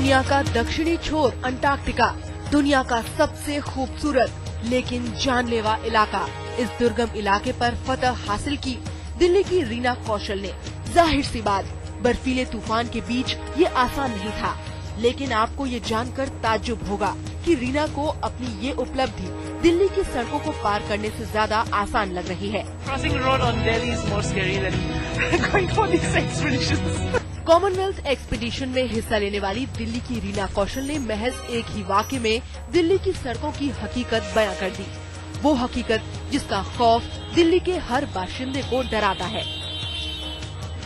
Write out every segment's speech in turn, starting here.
दुनिया का दक्षिणी छोर अंटार्कटिका, दुनिया का सबसे खूबसूरत लेकिन जानलेवा इलाका। इस दुर्गम इलाके पर फतह हासिल की दिल्ली की रीना कौशल ने। जाहिर सी बात, बर्फीले तूफान के बीच ये आसान नहीं था, लेकिन आपको ये जानकर ताज्जुब होगा कि रीना को अपनी ये उपलब्धि दिल्ली की सड़कों को पार करने से ज्यादा आसान लग रही है। कॉमनवेल्थ एक्सपीडिशन में हिस्सा लेने वाली दिल्ली की रीना कौशल ने महज एक ही वाक्य में दिल्ली की सड़कों की हकीकत बयां कर दी। वो हकीकत जिसका खौफ दिल्ली के हर बाशिंदे को डराता है।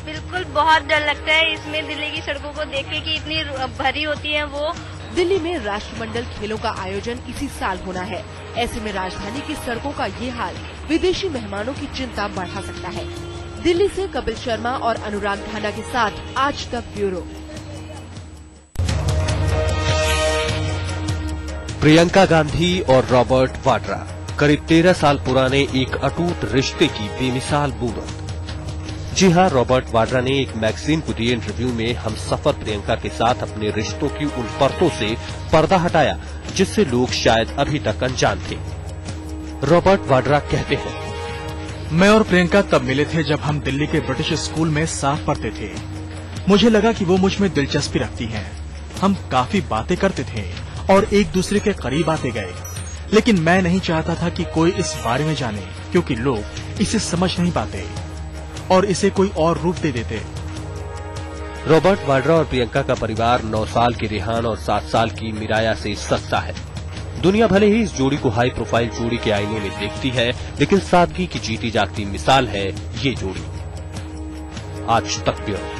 बिल्कुल बहुत डर लगता है इसमें दिल्ली की सड़कों को देख के कि इतनी भरी होती है वो। दिल्ली में राष्ट्रमंडल खेलों का आयोजन इसी साल होना है। ऐसे में राजधानी की सड़कों का ये हाल विदेशी मेहमानों की चिंता बढ़ा सकता है। दिल्ली से कपिल शर्मा और अनुराग ढांडा के साथ आज तक ब्यूरो। प्रियंका गांधी और रॉबर्ट वाड्रा, करीब 13 साल पुराने एक अटूट रिश्ते की बेमिसाल बूंद। जी हां, रॉबर्ट वाड्रा ने एक मैगजीन को दिए इंटरव्यू में हमसफर प्रियंका के साथ अपने रिश्तों की उन परतों से पर्दा हटाया जिससे लोग शायद अभी तक अनजान थे। रॉबर्ट वाड्रा कहते हैं, मैं और प्रियंका तब मिले थे जब हम दिल्ली के ब्रिटिश स्कूल में साथ पढ़ते थे। मुझे लगा कि वो मुझ में दिलचस्पी रखती हैं। हम काफी बातें करते थे और एक दूसरे के करीब आते गए, लेकिन मैं नहीं चाहता था कि कोई इस बारे में जाने, क्योंकि लोग इसे समझ नहीं पाते और इसे कोई और रूप दे देते। रॉबर्ट वाड्रा और प्रियंका का परिवार 9 साल की रेहान और 7 साल की मिराया से सस्ता है। दुनिया भले ही इस जोड़ी को हाई प्रोफाइल जोड़ी के आईने में देखती है, लेकिन सादगी की जीती जागती मिसाल है ये जोड़ी। आज तक ब्यूरो।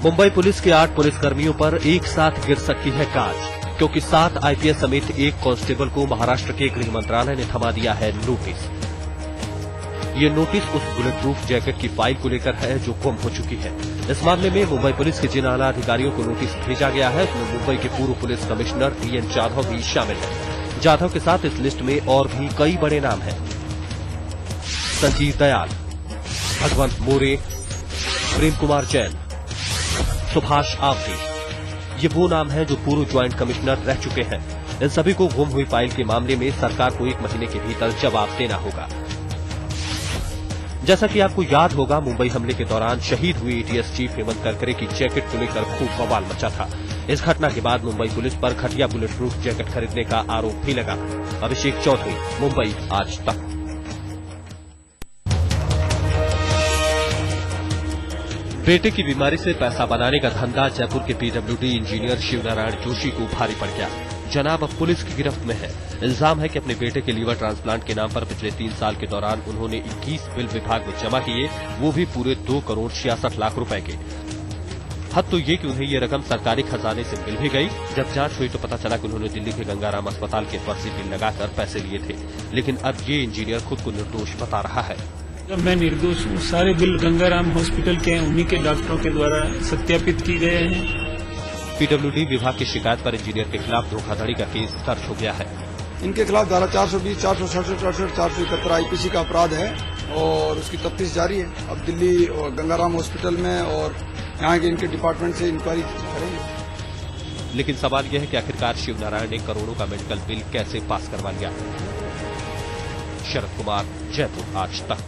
मुंबई पुलिस के 8 पुलिसकर्मियों पर एक साथ गिर सकती है काज, क्योंकि 7 आईपीएस समेत एक कांस्टेबल को महाराष्ट्र के गृह मंत्रालय ने थमा दिया है नोटिस। ये नोटिस उस बुलेट प्रूफ जैकेट की फाइल को लेकर है जो गुम हो चुकी है। इस मामले में मुंबई पुलिस के जिन आला अधिकारियों को नोटिस भेजा गया है उसमें मुंबई के पूर्व पुलिस कमिश्नर टीएन जाधव भी शामिल है। जाधव के साथ इस लिस्ट में और भी कई बड़े नाम हैं। संजीव दयाल, भगवंत मोरे, प्रेम कुमार जैन, सुभाष आवटी, ये वो नाम हैं जो पूर्व ज्वाइंट कमिश्नर रह चुके हैं। इन सभी को गुम हुई फाइल के मामले में सरकार को 1 महीने के भीतर जवाब देना होगा। जैसा कि आपको याद होगा, मुंबई हमले के दौरान शहीद हुए एटीएस चीफ हेमंत करकरे की जैकेट को लेकर खूब बवाल मचा था। इस घटना के बाद मुंबई पुलिस पर घटिया बुलेट प्रूफ जैकेट खरीदने का आरोप भी लगा। अभिषेक चौधरी, मुंबई आज तक। बेटे की बीमारी से पैसा बनाने का धंधा जयपुर के पीडब्ल्यूडी इंजीनियर शिवनारायण जोशी को भारी पड़ गया। जनाब अब पुलिस की गिरफ्त में है। इल्जाम है कि अपने बेटे के लीवर ट्रांसप्लांट के नाम पर पिछले 3 साल के दौरान उन्होंने 21 बिल विभाग में जमा किए, वो भी पूरे 2 करोड़ 66 लाख रुपए के। हद तो ये कि उन्हें ये रकम सरकारी खजाने से मिल भी गई। जब जांच हुई तो पता चला कि उन्होंने दिल्ली के गंगाराम अस्पताल के फर्जी बिल लगाकर पैसे लिए थे, लेकिन अब ये इंजीनियर खुद को निर्दोष बता रहा है। जब मैं निर्दोष हूँ, सारे बिल गंगाराम हॉस्पिटल के उन्हीं के डॉक्टरों के द्वारा सत्यापित की गए हैं। पीडब्ल्यूडी विभाग की शिकायत पर इंजीनियर के खिलाफ धोखाधड़ी का केस दर्ज हो गया है। इनके खिलाफ धारा 420, 467, 471 आईपीसी का अपराध है और उसकी तफ्तीश जारी है। अब दिल्ली और गंगाराम हॉस्पिटल में और यहाँ के इनके डिपार्टमेंट से इंक्वायरी करेंगे। लेकिन सवाल यह है कि आखिरकार शिवनारायण ने करोड़ों का मेडिकल बिल कैसे पास करवा लिया। शरद कुमार, जयपुर आज तक।